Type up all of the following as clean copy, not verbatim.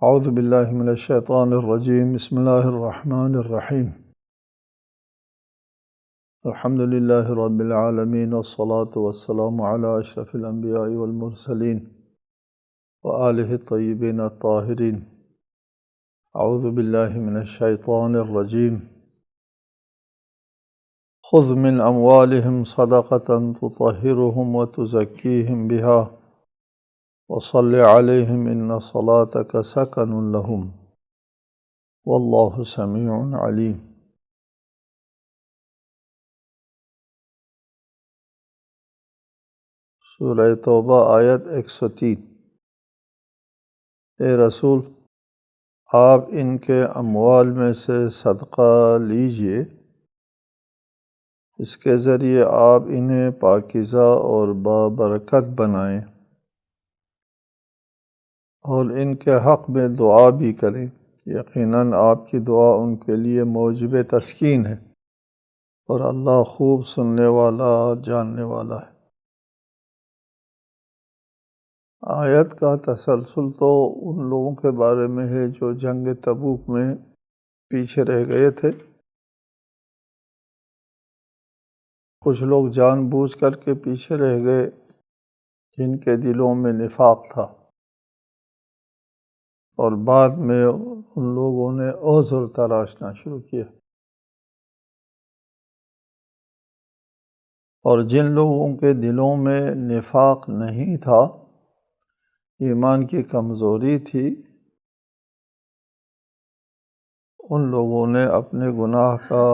اعوذ باللہ من الشیطان الرجیم بسم اللہ الرحمن الرحیم الحمد للہ رب العالمین والصلاة والسلام علی اشرف الانبیاء والمرسلین وآلہ الطیبین الطاہرین۔ اعوذ باللہ من الشیطان الرجیم خذ من اموالہم صدقۃ تطہرہم وتزکیہم بہا وصل علیہم ان صلاتک سکن لہم واللہ سمیع علیم۔ سورہ توبہ آیت 103۔ اے رسول، آپ ان کے اموال میں سے صدقہ لیجئے، اس کے ذریعے آپ انہیں پاکیزہ اور بابرکت بنائیں، اور ان کے حق میں دعا بھی کریں، یقیناً آپ کی دعا ان کے لیے موجب تسکین ہے، اور اللہ خوب سننے والا جاننے والا ہے۔ آیت کا تسلسل تو ان لوگوں کے بارے میں ہے جو جنگ تبوک میں پیچھے رہ گئے تھے۔ کچھ لوگ جان بوجھ کر کے پیچھے رہ گئے جن کے دلوں میں نفاق تھا، اور بعد میں ان لوگوں نے عذر تراشنا شروع کیا، اور جن لوگوں کے دلوں میں نفاق نہیں تھا، ایمان کی کمزوری تھی، ان لوگوں نے اپنے گناہ کا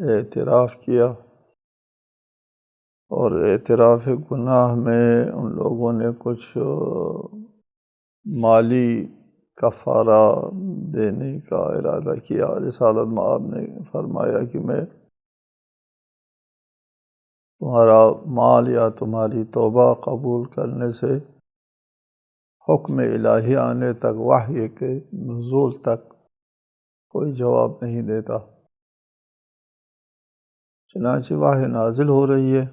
اعتراف کیا، اور اعتراف گناہ میں ان لوگوں نے کچھ مالی کفارہ دینے کا ارادہ کیا۔ رسالت مآب نے فرمایا کہ میں تمہارا مال یا تمہاری توبہ قبول کرنے سے حکم الہی آنے تک، وحی کے نزول تک کوئی جواب نہیں دیتا۔ چنانچہ وحی نازل ہو رہی ہے،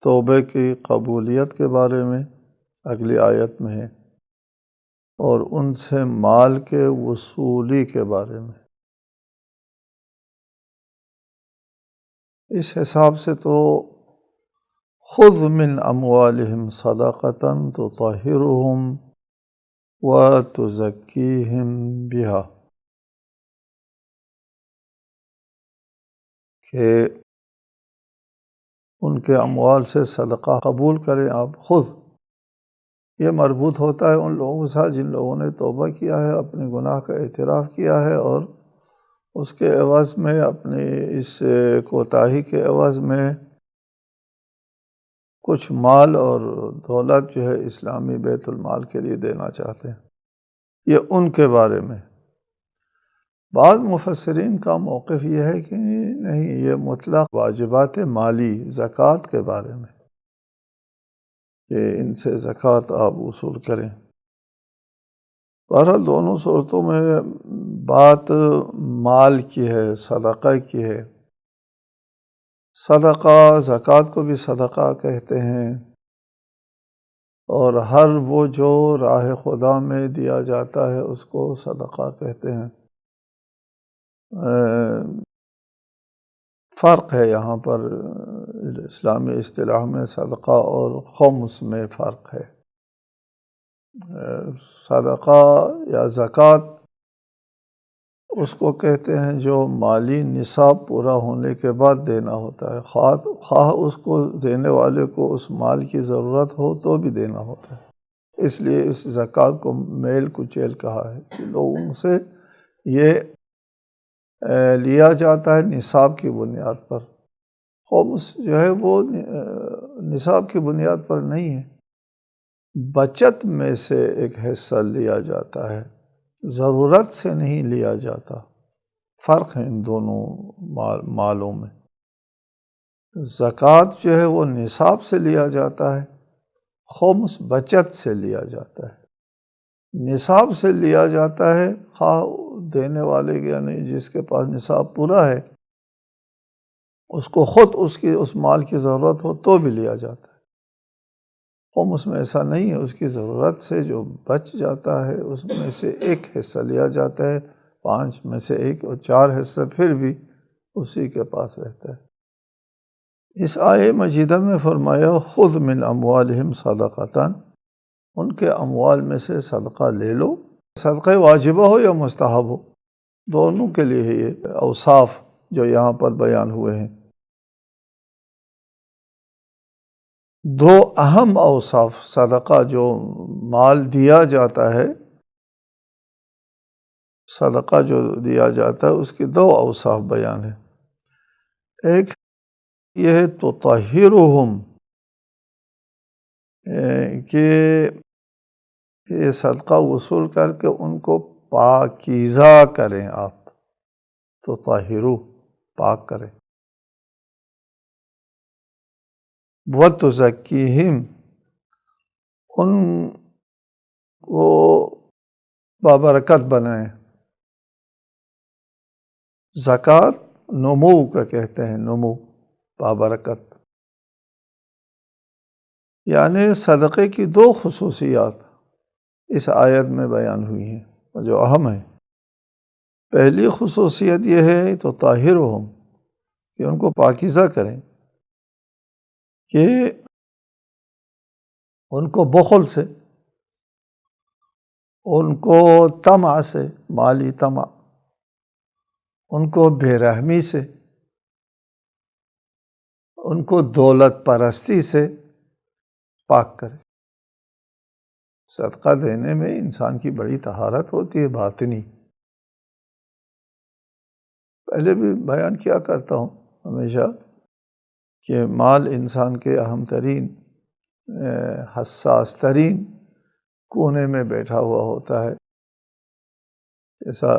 توبہ کی قبولیت کے بارے میں اگلی آیت میں ہے، اور ان سے مال کے وصولی کے بارے میں۔ اس حساب سے تو خذ من اموالہم صدقۃ تطہرہم وتزکیہم بہا، کہ ان کے اموال سے صدقہ قبول کریں آپ۔ خود یہ مربوط ہوتا ہے ان لوگوں کے ساتھ جن لوگوں نے توبہ کیا ہے، اپنے گناہ کا اعتراف کیا ہے، اور اس کے عوض میں، اپنی اس کوتاہی کے عوض میں کچھ مال اور دولت جو ہے اسلامی بیت المال کے لیے دینا چاہتے ہیں۔ یہ ان کے بارے میں۔ بعض مفسرین کا موقف یہ ہے کہ نہیں، یہ مطلق واجبات مالی زکوٰۃ کے بارے میں، کہ ان سے زکوٰۃ آپ وصول کریں۔ بہرحال دونوں صورتوں میں بات مال کی ہے، صدقہ کی ہے۔ صدقہ، زکوٰۃ کو بھی صدقہ کہتے ہیں، اور ہر وہ جو راہ خدا میں دیا جاتا ہے اس کو صدقہ کہتے ہیں۔ فرق ہے یہاں پر اسلامی اصطلاح میں، صدقہ اور خمس میں فرق ہے۔ صدقہ یا زکوٰۃ اس کو کہتے ہیں جو مالی نصاب پورا ہونے کے بعد دینا ہوتا ہے، خواہ اس کو دینے والے کو اس مال کی ضرورت ہو تو بھی دینا ہوتا ہے۔ اس لیے اس زکوٰۃ کو میل کچیل کہا ہے، کہ لوگوں سے یہ لیا جاتا ہے نصاب کی بنیاد پر۔ خمس جو ہے وہ نصاب کی بنیاد پر نہیں ہے، بچت میں سے ایک حصہ لیا جاتا ہے، ضرورت سے نہیں لیا جاتا۔ فرق ہے ان دونوں مالوں میں۔ زکوٰۃ جو ہے وہ نصاب سے لیا جاتا ہے، خمس بچت سے لیا جاتا ہے۔ نصاب سے لیا جاتا ہے، خواہ دینے والے یعنی جس کے پاس نصاب پورا ہے اس کو خود اس مال کی ضرورت ہو تو بھی لیا جاتا ہے۔ خمس میں ایسا نہیں ہے، اس کی ضرورت سے جو بچ جاتا ہے اس میں سے ایک حصہ لیا جاتا ہے، 5 میں سے ایک، اور 4 حصہ پھر بھی اسی کے پاس رہتا ہے۔ اس آیے مجیدہ میں فرمایا خذ من اموالہم صدقۃ، ان کے اموال میں سے صدقہ لے لو، صدقہ واجبہ ہو یا مستحب ہو، دونوں کے لیے یہ اوصاف جو یہاں پر بیان ہوئے ہیں۔ 2 اہم اوصاف صدقہ جو مال دیا جاتا ہے، صدقہ جو دیا جاتا ہے اس کے 2 اوصاف بیان ہیں۔ ایک یہ ہے تطہرہم، کہ یہ صدقہ وصول کر کے ان کو پاکیزہ کریں، آپ تطہرو، پاک کریں، وتزکیہم، ان کو بابرکت بنائیں۔ زکوٰۃ نمو کا کہتے ہیں، نمو، بابرکت، یعنی صدقے کی 2 خصوصیات اس آیت میں بیان ہوئی ہیں اور جو اہم ہیں۔ پہلی خصوصیت یہ ہے تو طاہرہم، کہ ان کو پاکیزہ کریں، کہ ان کو بخل سے، ان کو طمع سے، مالی طمع، ان کو بے رحمی سے، ان کو دولت پرستی سے پاک کرے۔ صدقہ دینے میں انسان کی بڑی طہارت ہوتی ہے، باطنی۔ پہلے بھی بیان کیا کرتا ہوں ہمیشہ کہ مال انسان کے اہم ترین، حساس ترین کونے میں بیٹھا ہوا ہوتا ہے، جیسا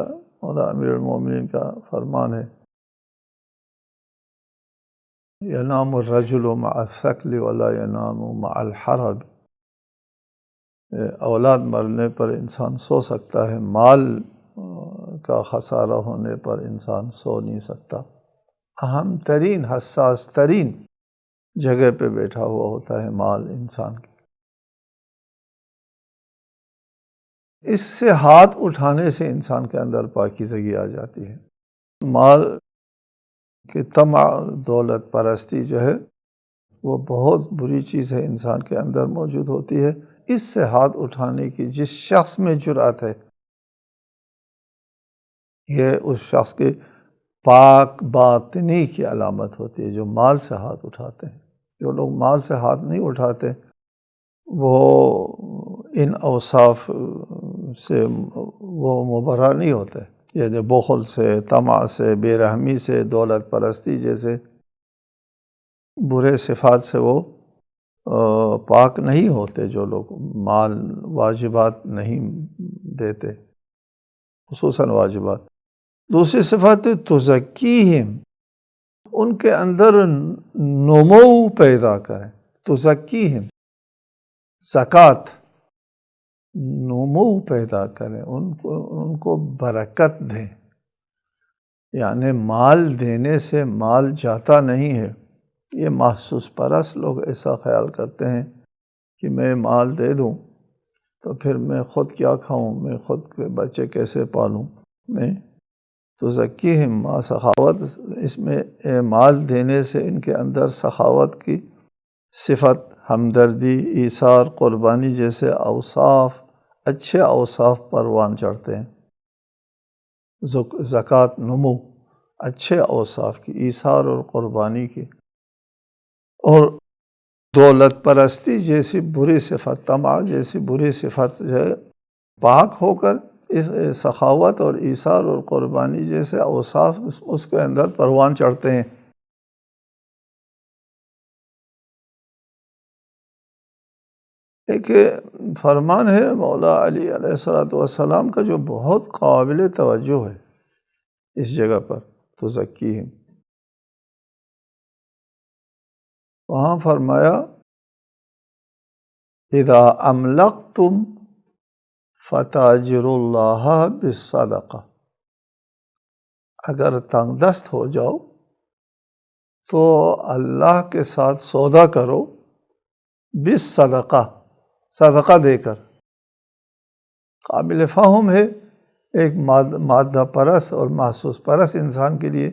مولا امیر المومنین کا فرمان ہے، ینام الرجل مع الثقل ولا ینام مع الحرب، اولاد مرنے پر انسان سو سکتا ہے، مال کا خسارہ ہونے پر انسان سو نہیں سکتا۔ اہم ترین، حساس ترین جگہ پہ بیٹھا ہوا ہوتا ہے مال انسان کی۔ اس سے ہاتھ اٹھانے سے انسان کے اندر پاکیزگی آ جاتی ہے۔ مال کی طمع، دولت پرستی جو ہے وہ بہت بری چیز ہے، انسان کے اندر موجود ہوتی ہے۔ اس سے ہاتھ اٹھانے کی جس شخص میں جرأت ہے، یہ اس شخص کے پاک باطنی کی علامت ہوتی ہے، جو مال سے ہاتھ اٹھاتے ہیں۔ جو لوگ مال سے ہاتھ نہیں اٹھاتے وہ ان اوصاف سے وہ مبرہ نہیں ہوتے، یعنی بخل سے، طمع سے، بے رحمی سے، دولت پرستی جیسے برے صفات سے وہ پاک نہیں ہوتے۔ جو لوگ مال، واجبات نہیں دیتے، خصوصاً واجبات۔ دوسری صفت تزکیہم، ان کے اندر نمو پیدا کریں، تزکیہم، زکوٰۃ، نمو پیدا کریں، ان کو برکت دیں۔ یعنی مال دینے سے مال جاتا نہیں ہے۔ یہ محسوس پرست لوگ ایسا خیال کرتے ہیں کہ میں مال دے دوں تو پھر میں خود کیا کھاؤں، میں خود کے بچے کیسے پالوں۔ نہیں، تو زکیہم ما سخاوت، اس میں مال دینے سے ان کے اندر سخاوت کی صفت، ہمدردی، ایثار، قربانی جیسے اوصاف، اچھے اوصاف پروان چڑھتے ہیں۔ زکوٰۃ نمو، اچھے اوصاف کی، ایثار اور قربانی کی، اور دولت پرستی جیسی بری صفت، طمع جیسی بری صفت جو ہے، پاک ہو کر اس سخاوت اور ایثار اور قربانی جیسے اوصاف اس کے اندر پروان چڑھتے ہیں۔ ایک فرمان ہے مولا علی علیہ السلام کا جو بہت قابل توجہ ہے اس جگہ پر، تزکیہم۔ وہاں فرمایا اذا املقتم فتاجروا اللہ بالصدقہ، اگر تنگ دست ہو جاؤ تو اللہ کے ساتھ سودا کرو بالصدقہ، صدقہ دے کر۔ قابل فہم ہے ایک مادہ پرست اور محسوس پرست انسان کے لیے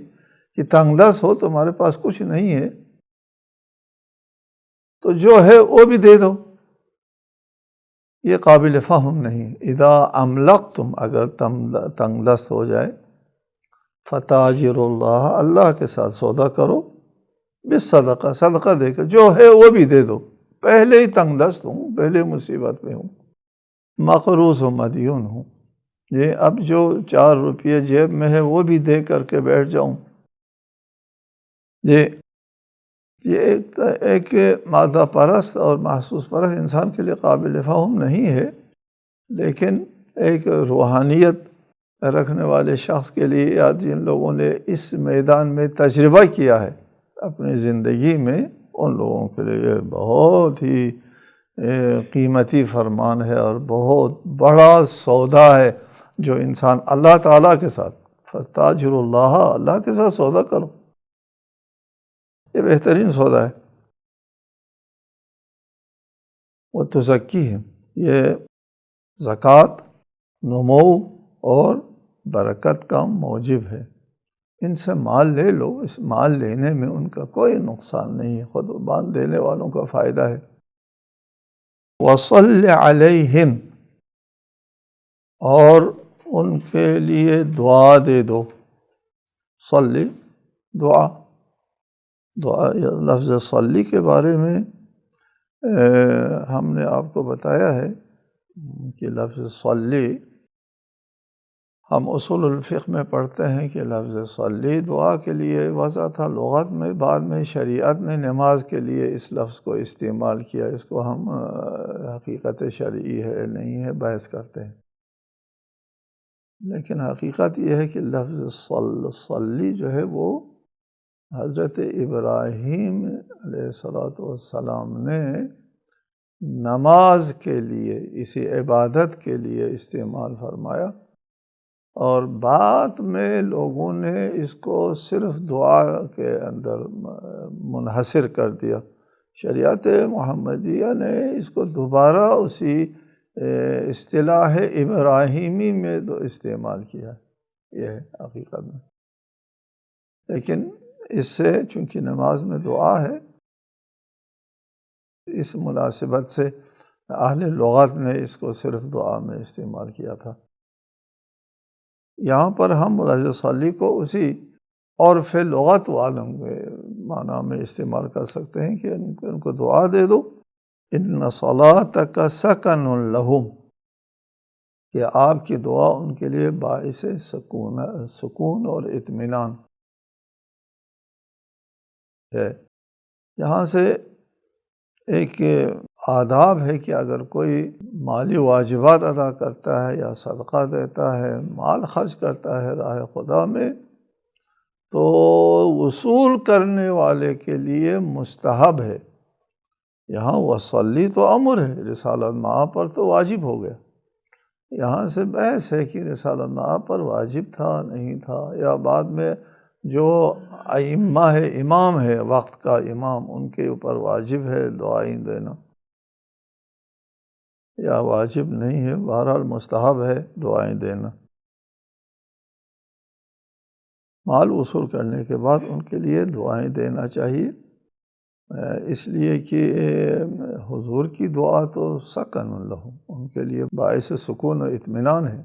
کہ تنگ دست ہو، تمہارے پاس کچھ نہیں ہے تو جو ہے وہ بھی دے دو، یہ قابل فہم نہیں۔ اذا املقتم، اگر تم تنگ دست ہو جائے، فتاجر اللہ، اللہ کے ساتھ سودا کرو، بالصدقہ، صدقہ دے کر، جو ہے وہ بھی دے دو۔ پہلے ہی تنگ دست ہوں، پہلے مصیبت میں ہوں، مقروض و مدیون ہوں، یہ اب جو 4 روپیے جیب میں ہے وہ بھی دے کر کے بیٹھ جاؤں، یہ ایک مادہ پرست اور محسوس پرست انسان کے لیے قابل فہم نہیں ہے، لیکن ایک روحانیت رکھنے والے شخص کے لیے، یا جن لوگوں نے اس میدان میں تجربہ کیا ہے اپنی زندگی میں، ان لوگوں کے لیے یہ بہت ہی قیمتی فرمان ہے اور بہت بڑا سودا ہے جو انسان اللہ تعالیٰ کے ساتھ، فاستاجر اللہ، اللہ کے ساتھ سودا کرو، یہ بہترین سودا ہے۔ وتزکیہم، یہ زکوٰۃ نمو اور برکت کا موجب ہے، ان سے مال لے لو، اس مال لینے میں ان کا کوئی نقصان نہیں ہے، خود باندھ دینے والوں کا فائدہ ہے۔ وصل علیہم، اور ان کے لیے دعا دے دو، صلی، دعا، لفظ صلی کے بارے میں ہم نے آپ کو بتایا ہے کہ لفظ صلی، ہم اصول الفقہ میں پڑھتے ہیں کہ لفظ صلی دعا کے لیے وضع تھا لغت میں، بعد میں شریعت نے نماز کے لیے اس لفظ کو استعمال کیا، اس کو ہم حقیقت شرعی ہے نہیں ہے بحث کرتے ہیں، لیکن حقیقت یہ ہے کہ لفظ صلی جو ہے وہ حضرت ابراہیم علیہ السلام نے نماز کے لیے، اسی عبادت کے لیے استعمال فرمایا، اور بعد میں لوگوں نے اس کو صرف دعا کے اندر منحصر کر دیا۔ شریعت محمدیہ نے اس کو دوبارہ اسی اصطلاح ابراہیمی میں تو استعمال کیا، یہ ہے حقیقت میں، لیکن اس سے چونکہ نماز میں دعا ہے، اس مناسبت سے اہل لغت نے اس کو صرف دعا میں استعمال کیا تھا۔ یہاں پر ہم لفظ صلی کو اسی عرف لغت والوں کے معنی میں استعمال کر سکتے ہیں کہ ان کو دعا دے دو، ان صلاتک سکن لہم، کہ آپ کی دعا ان کے لیے باعث سکون اور اطمینان ہے۔ یہاں سے ایک آداب ہے کہ اگر کوئی مالی واجبات ادا کرتا ہے یا صدقہ دیتا ہے، مال خرچ کرتا ہے راہ خدا میں، تو وصول کرنے والے کے لیے مستحب ہے۔ یہاں وصلی تو امر ہے، رسالۃ مآب پر تو واجب ہو گیا، یہاں سے بحث ہے کہ رسالۃ مآب پر واجب تھا نہیں تھا، یا بعد میں جو ائمہ ہے، امام ہے وقت کا امام، ان کے اوپر واجب ہے دعائیں دینا یا واجب نہیں ہے، بہرحال مستحب ہے دعائیں دینا۔ مال وصول کرنے کے بعد ان کے لیے دعائیں دینا چاہیے، اس لیے کہ حضور کی دعا تو سکن لہم، ان کے لیے باعث سکون و اطمینان ہے۔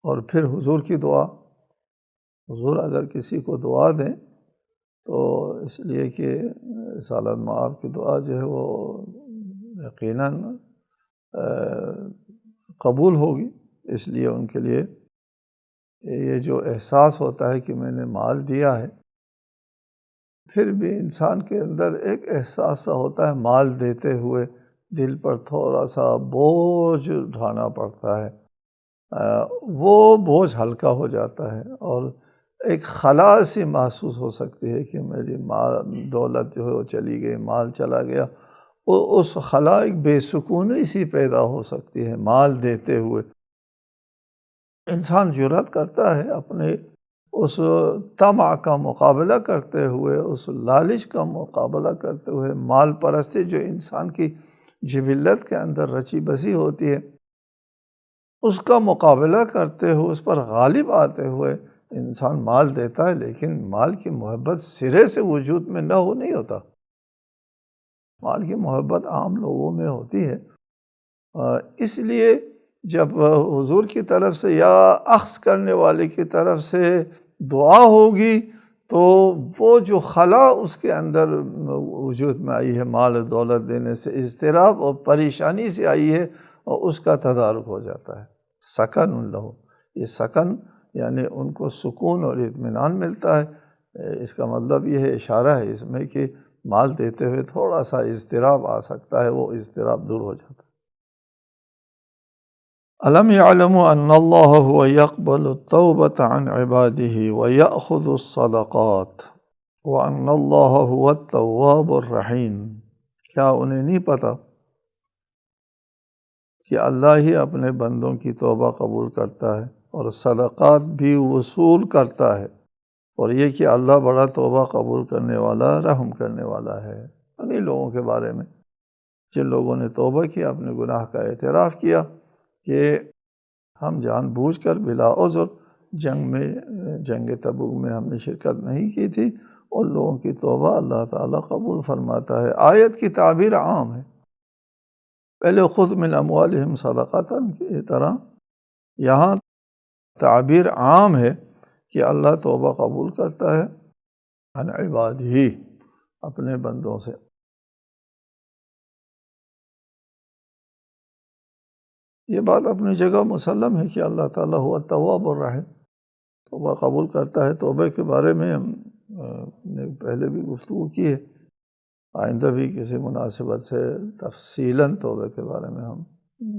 اور پھر حضور کی دعا، حضور اگر کسی کو دعا دیں تو اس لیے کہ رسالۃ مآب کی دعا جو ہے وہ یقیناً قبول ہوگی، اس لیے ان کے لیے یہ جو احساس ہوتا ہے کہ میں نے مال دیا ہے، پھر بھی انسان کے اندر ایک احساس سا ہوتا ہے مال دیتے ہوئے دل پر تھوڑا سا بوجھ اٹھانا پڑتا ہے، وہ بوجھ ہلکا ہو جاتا ہے، اور ایک خلا سی محسوس ہو سکتی ہے کہ میری مال دولت جو ہے وہ چلی گئی، مال چلا گیا، اس خلا ایک بے سکونی سی پیدا ہو سکتی ہے مال دیتے ہوئے۔ انسان جرأت کرتا ہے اپنے اس طمع کا مقابلہ کرتے ہوئے، اس لالچ کا مقابلہ کرتے ہوئے، مال پرستی جو انسان کی جبلت کے اندر رچی بسی ہوتی ہے، اس کا مقابلہ کرتے ہوئے، اس پر غالب آتے ہوئے انسان مال دیتا ہے، لیکن مال کی محبت سرے سے وجود میں نہ ہو نہیں ہوتا۔ مال کی محبت عام لوگوں میں ہوتی ہے۔ اس لیے جب حضور کی طرف سے یا اخذ کرنے والے کی طرف سے دعا ہوگی تو وہ جو خلا اس کے اندر وجود میں آئی ہے مال و دولت دینے سے، اضطراب اور پریشانی سے آئی ہے، اور اس کا تدارک ہو جاتا ہے۔ سکن لہو، یہ سکن یعنی ان کو سکون اور اطمینان ملتا ہے۔ اس کا مطلب یہ ہے، اشارہ ہے اس میں کہ مال دیتے ہوئے تھوڑا سا اضطراب آ سکتا ہے، وہ اضطراب دور ہو جاتا ہے۔ الم يعلموا ان اللہ هو يقبل التوبة عن عباده ويأخذ الصدقات وان اللہ هو التواب الرحیم۔ کیا انہیں نہیں پتا کہ اللہ ہی اپنے بندوں کی توبہ قبول کرتا ہے اور صدقات بھی وصول کرتا ہے، اور یہ کہ اللہ بڑا توبہ قبول کرنے والا، رحم کرنے والا ہے۔ انہی لوگوں کے بارے میں جن لوگوں نے توبہ کیا، اپنے گناہ کا اعتراف کیا کہ ہم جان بوجھ کر بلا عذر جنگ تبوک میں ہم نے شرکت نہیں کی تھی، ان لوگوں کی توبہ اللہ تعالیٰ قبول فرماتا ہے۔ آیت کی تعبیر عام ہے، پہلے خذ من اموالہم صدقۃ کی طرح یہاں تعبیر عام ہے کہ اللہ توبہ قبول کرتا ہے عن عبادہ، اپنے بندوں سے۔ یہ بات اپنی جگہ مسلم ہے کہ اللہ تعالیٰ ہوا التواب الرحیم، توبہ قبول کرتا ہے۔ توبہ کے بارے میں ہم نے پہلے بھی گفتگو کی ہے، آئندہ بھی کسی مناسبت سے تفصیلاً توبہ کے بارے میں ہم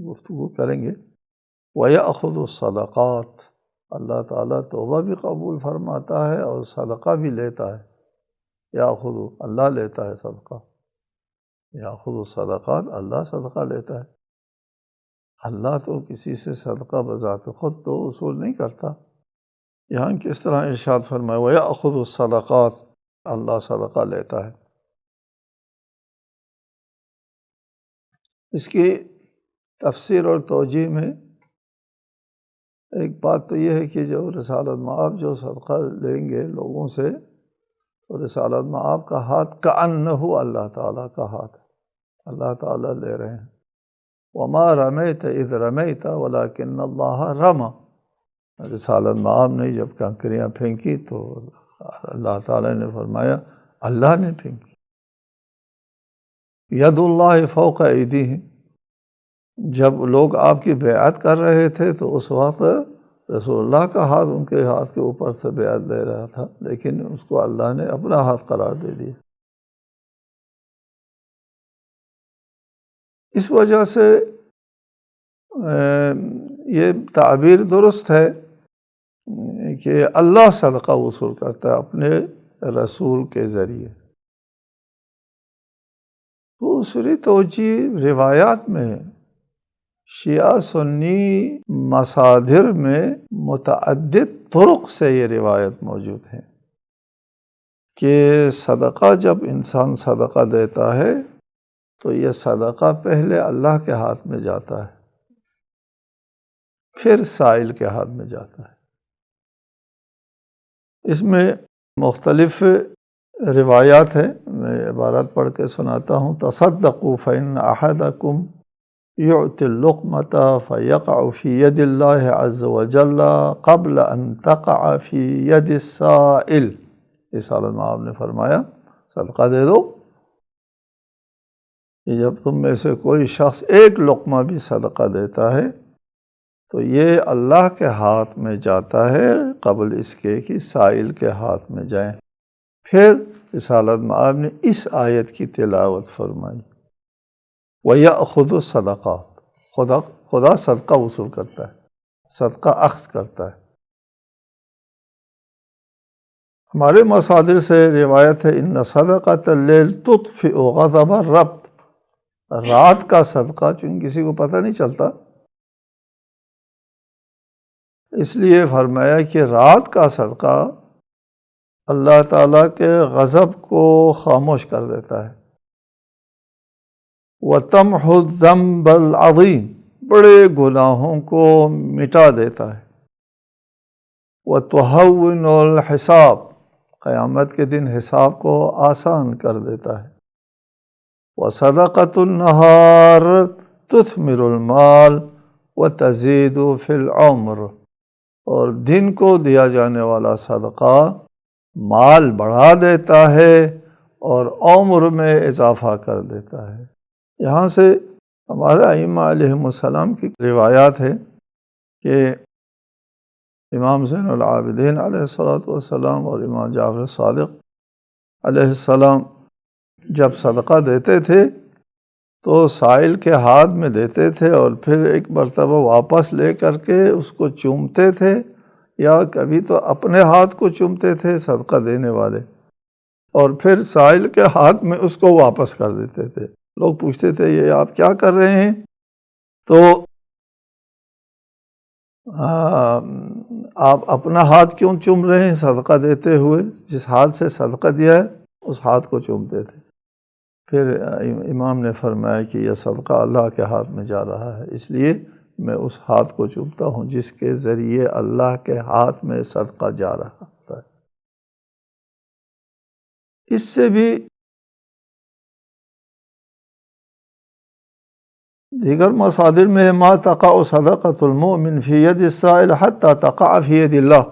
گفتگو کریں گے۔ وَيَأْخُذُ الصَّدَقَاتِ، اللہ تعالیٰ توبہ بھی قبول فرماتا ہے اور صدقہ بھی لیتا ہے۔ یاخذ، اللہ لیتا ہے صدقہ، یاخذ الصدقات، اللہ صدقہ لیتا ہے۔ اللہ تو کسی سے صدقہ بذات خود تو وصول نہیں کرتا۔ یہاں کس طرح ارشاد فرمایا وَيَأْخُذُ الصَّدَقَاتِ، اللہ صدقہ لیتا ہے۔ اس کی تفسیر اور توجیہ میں ایک بات تو یہ ہے کہ جو رسالت مآب جو صدقہ لیں گے لوگوں سے، تو رسالت مآب کا ہاتھ کأنہ اللہ تعالیٰ کا ہاتھ ہے، اللہ تعالیٰ لے رہے ہیں۔ وَمَا رَمَيْتَ إِذْ رَمَيْتَ وَلَكِنَّ اللَّهَ رَمَى، رسالت مآب نے جب کنکریاں پھینکی تو اللہ تعالیٰ نے فرمایا اللہ نے پھینکی۔ ید اللہ فوق ایدیہم، جب لوگ آپ کی بیعت کر رہے تھے تو اس وقت رسول اللہ کا ہاتھ ان کے ہاتھ کے اوپر سے بیعت لے رہا تھا، لیکن اس کو اللہ نے اپنا ہاتھ قرار دے دیا۔ اس وجہ سے یہ تعبیر درست ہے کہ اللہ صدقہ وصول کرتا ہے اپنے رسول کے ذریعے۔ دوسری توجیہ روایات میں شیعہ سنی مصادر میں متعدد طرق سے یہ روایت موجود ہے کہ صدقہ جب انسان صدقہ دیتا ہے تو یہ صدقہ پہلے اللہ کے ہاتھ میں جاتا ہے، پھر سائل کے ہاتھ میں جاتا ہے۔ اس میں مختلف روایات ہیں، میں عبارت پڑھ کے سناتا ہوں۔ تصدقوا فإن أحدكم يعطي اللقمة فيقع في يد الله عز وجل قبل أن تقع في يد السائل، رسالت مآب نے فرمایا صدقہ دے دو کہ جب تم میں سے کوئی شخص ایک لقمہ بھی صدقہ دیتا ہے تو یہ اللہ کے ہاتھ میں جاتا ہے قبل اس کے کہ سائل کے ہاتھ میں جائیں۔ پھر رسالت مآب نے اس آیت کی تلاوت فرمائی وَيَأْخُذُ الصَّدَقَاتِ، خدا صدقہ وصول کرتا ہے، صدقہ اخذ کرتا ہے۔ ہمارے مصادر سے روایت ہے ان صدقۃ اللیل تطفئ غضب الرب، رات کا صدقہ چونکہ کسی کو پتہ نہیں چلتا، اس لیے فرمایا کہ رات کا صدقہ اللہ تعالیٰ کے غضب کو خاموش کر دیتا ہے، وَتَمْحُ الذَّنْبَ الْعَظِيمَ، بڑے گناہوں کو مٹا دیتا ہے، وَتُهَوِّنُ الْحِسَابَ، قیامت کے دن حساب کو آسان کر دیتا ہے، وَصَدَقَةُ النَّهَارِ تُثْمِرُ الْمَالَ وَتَزِيدُ فِي الْعُمْرِ، اور دن کو دیا جانے والا صدقہ مال بڑھا دیتا ہے اور عمر میں اضافہ کر دیتا ہے۔ یہاں سے ہمارے ائمہ علیہم السلام کی روایات ہے کہ امام زین العابدین علیہ السلام اور امام جعفر صادق علیہ السلام جب صدقہ دیتے تھے تو سائل کے ہاتھ میں دیتے تھے اور پھر ایک مرتبہ واپس لے کر کے اس کو چومتے تھے، یا کبھی تو اپنے ہاتھ کو چومتے تھے صدقہ دینے والے، اور پھر سائل کے ہاتھ میں اس کو واپس کر دیتے تھے۔ لوگ پوچھتے تھے یہ آپ کیا کر رہے ہیں؟ تو آپ اپنا ہاتھ کیوں چوم رہے ہیں؟ صدقہ دیتے ہوئے جس ہاتھ سے صدقہ دیا ہے اس ہاتھ کو چومتے تھے۔ پھر امام نے فرمایا کہ یہ صدقہ اللہ کے ہاتھ میں جا رہا ہے، اس لیے میں اس ہاتھ کو چومتا ہوں جس کے ذریعے اللہ کے ہاتھ میں صدقہ جا رہا ہے۔ اس سے بھی دیگر مصادر میں ما تقع صدقۃ المؤمن فی ید السائل حتی تقع فی ید اللہ،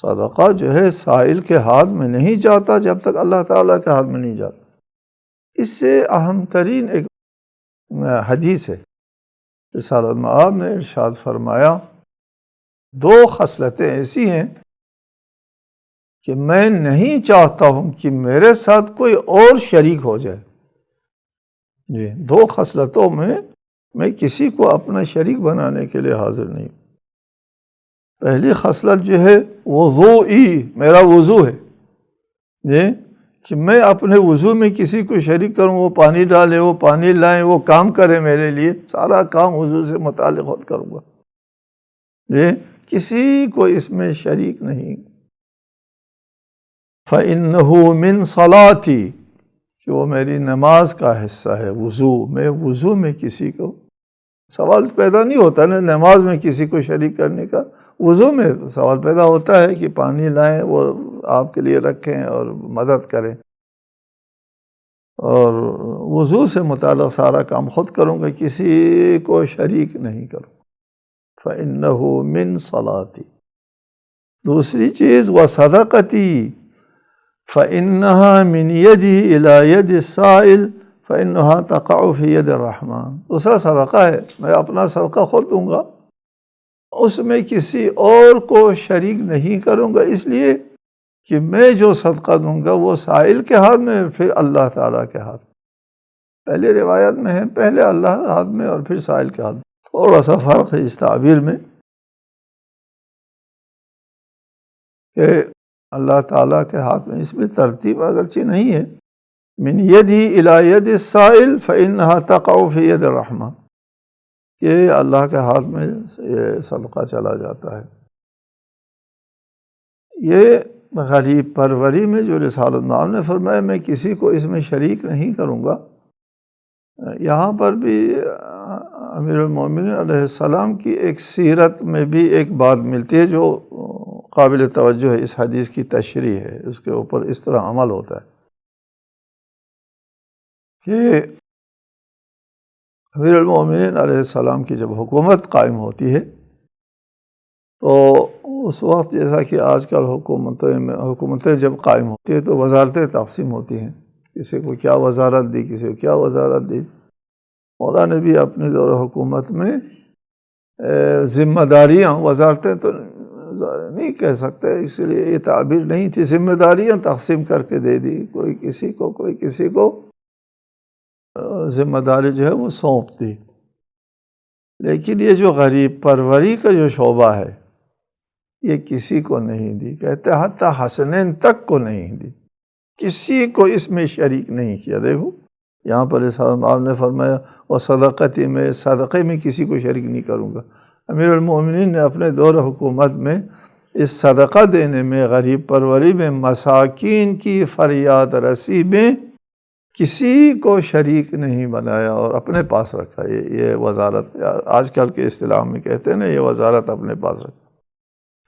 صدقہ جو ہے سائل کے ہاتھ میں نہیں جاتا جب تک اللہ تعالیٰ کے ہاتھ میں نہیں جاتا۔ اس سے اہم ترین ایک حدیث ہے، رسالۃ مآب نے ارشاد فرمایا دو خصلتیں ایسی ہیں کہ میں نہیں چاہتا ہوں کہ میرے ساتھ کوئی اور شریک ہو جائے۔ جی، دو خصلتوں میں کسی کو اپنا شریک بنانے کے لیے حاضر نہیں۔ پہلی خصلت جو ہے وضوئی، میرا وضو ہے، جی، کہ میں اپنے وضو میں کسی کو شریک کروں، وہ پانی ڈالے، وہ پانی لائیں، وہ کام کرے میرے لیے، سارا کام وضو سے متعلق خود کروں گا، جی، کسی کو اس میں شریک نہیں۔ فَإِنَّهُ مِن صَلَاتِي، کہ وہ میری نماز کا حصہ ہے۔ وضو میں کسی کو سوال پیدا نہیں ہوتا نا، نماز میں کسی کو شریک کرنے کا، وضو میں سوال پیدا ہوتا ہے کہ پانی لائیں، وہ آپ کے لیے رکھیں اور مدد کریں، اور وضو سے متعلق سارا کام خود کروں گا، کسی کو شریک نہیں کروں۔ فَإِنَّهُ مِن صَلَاتِي۔ دوسری چیز وَصَدَقَتِي فَإِنَّهَا مِنْ يَدِي إِلَى يَدِ السَّائِلِ فَإِنَّهَا تَقَعُ فِي يَدِ الرَّحْمَنِ۔ دوسرا صدقہ ہے، میں اپنا صدقہ خود دوں گا، اس میں کسی اور کو شریک نہیں کروں گا، اس لیے کہ میں جو صدقہ دوں گا وہ سائل کے ہاتھ میں، پھر اللہ تعالیٰ کے ہاتھ میں۔ پہلے روایت میں ہے پہلے اللہ کے ہاتھ میں اور پھر سائل کے ہاتھ میں۔ تھوڑا سا فرق ہے اس تعبیر میں کہ اللہ تعالیٰ کے ہاتھ میں، اس میں ترتیب اگرچہ نہیں ہے، من یدی الی ید السائل فإنها تقع فی ید الرحمن، کہ اللہ کے ہاتھ میں یہ صدقہ چلا جاتا ہے۔ یہ غریب پروری میں جو رسالۃ مآب نے فرمایا میں کسی کو اس میں شریک نہیں کروں گا، یہاں پر بھی امیر المومنین علیہ السلام کی ایک سیرت میں بھی ایک بات ملتی ہے جو قابل توجہ ہے، اس حدیث کی تشریح ہے، اس کے اوپر اس طرح عمل ہوتا ہے کہ امیر المومنین علیہ السلام کی جب حکومت قائم ہوتی ہے تو اس وقت جیسا کہ آج کل حکومتیں جب قائم ہوتی ہے تو وزارتیں تقسیم ہوتی ہیں، کسی کو کیا وزارت دی، کسی کو کیا وزارت دی۔ مولا نے بھی اپنے دور حکومت میں ذمہ داریاں، وزارتیں تو نہیں کہہ سکتے، اس لیے یہ تعبیر نہیں تھی، ذمہ داریاں تقسیم کر کے دے دی، کوئی کسی کو ذمہ داری جو ہے وہ سونپ دی۔ لیکن یہ جو غریب پروری کا جو شعبہ ہے یہ کسی کو نہیں دی، کہتے حتی حسنین تک کو نہیں دی، کسی کو اس میں شریک نہیں کیا۔ دیکھو یہاں پر رسالۃ مآب نے فرمایا اور صدقتی، میں صدقے میں کسی کو شریک نہیں کروں گا، امیر المومنین نے اپنے دور حکومت میں اس صدقہ دینے میں، غریب پروری میں، مساکین کی فریاد رسی میں کسی کو شریک نہیں بنایا اور اپنے پاس رکھا۔ یہ وزارت آج کل کے اصطلاح میں کہتے ہیں نا، یہ وزارت اپنے پاس رکھا۔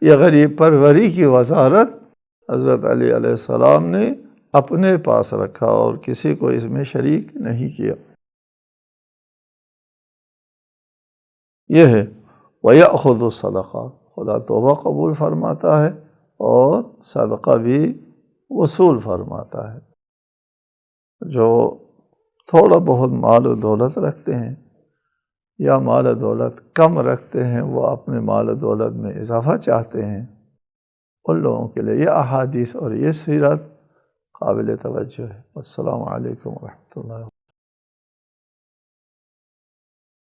یہ غریب پروری کی وزارت حضرت علی علیہ السلام نے اپنے پاس رکھا اور کسی کو اس میں شریک نہیں کیا۔ یہ ہے وَيَأْخُذُ الصَّدَقَاتِ، خدا توبہ قبول فرماتا ہے اور صدقہ بھی وصول فرماتا ہے۔ جو تھوڑا بہت مال و دولت رکھتے ہیں یا مال و دولت کم رکھتے ہیں، وہ اپنے مال و دولت میں اضافہ چاہتے ہیں، ان لوگوں کے لیے یہ احادیث اور یہ سیرت قابل توجہ ہے۔ السلام علیکم ورحمۃ اللہ۔